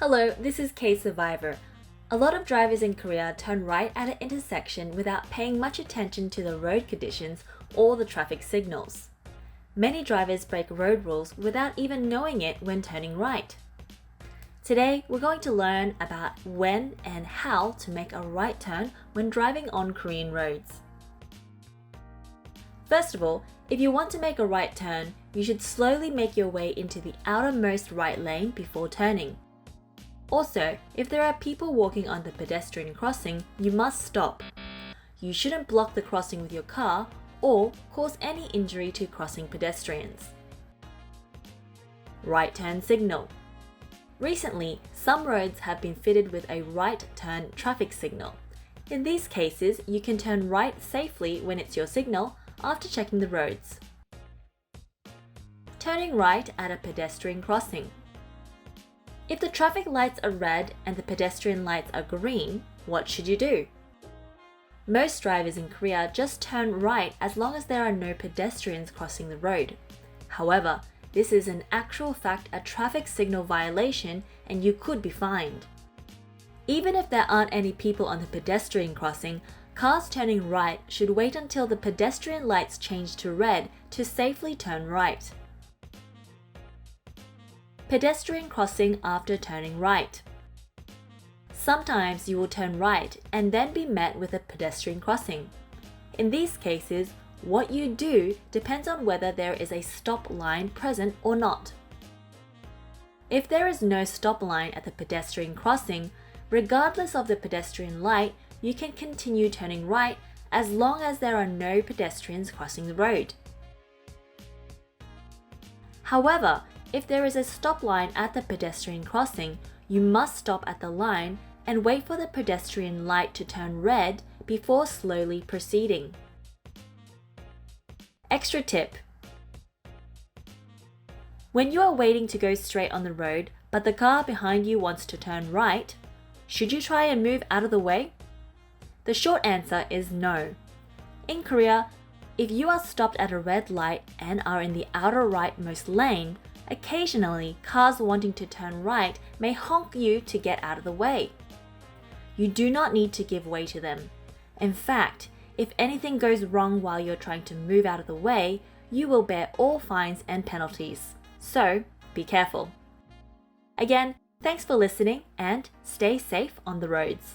Hello, this is K-Survivor. A lot of drivers in Korea turn right at an intersection without paying much attention to the road conditions or the traffic signals. Many drivers break road rules without even knowing it when turning right. Today, we're going to learn about when and how to make a right turn when driving on Korean roads. First of all, if you want to make a right turn, you should slowly make your way into the outermost right lane before turning. Also, if there are people walking on the pedestrian crossing, you must stop. You shouldn't block the crossing with your car or cause any injury to crossing pedestrians. Right turn signal. Recently, some roads have been fitted with a right turn traffic signal. In these cases, you can turn right safely when it's your signal after checking the roads. Turning right at a pedestrian crossing. If the traffic lights are red and the pedestrian lights are green, what should you do? Most drivers in Korea just turn right as long as there are no pedestrians crossing the road. However, this is in actual fact a traffic signal violation and you could be fined. Even if there aren't any people on the pedestrian crossing, cars turning right should wait until the pedestrian lights change to red to safely turn right. Pedestrian crossing after turning right. Sometimes you will turn right and then be met with a pedestrian crossing. In these cases, what you do depends on whether there is a stop line present or not. If there is no stop line at the pedestrian crossing, regardless of the pedestrian light, you can continue turning right as long as there are no pedestrians crossing the road. However, if there is a stop line at the pedestrian crossing, you must stop at the line and wait for the pedestrian light to turn red before slowly proceeding. Extra tip. When you are waiting to go straight on the road, but the car behind you wants to turn right, should you try and move out of the way? The short answer is no. In Korea, if you are stopped at a red light and are in the outer rightmost lane, occasionally cars wanting to turn right may honk you to get out of the way. You do not need to give way to them. In fact, if anything goes wrong while you're trying to move out of the way, you will bear all fines and penalties. So, be careful. Again, thanks for listening and stay safe on the roads.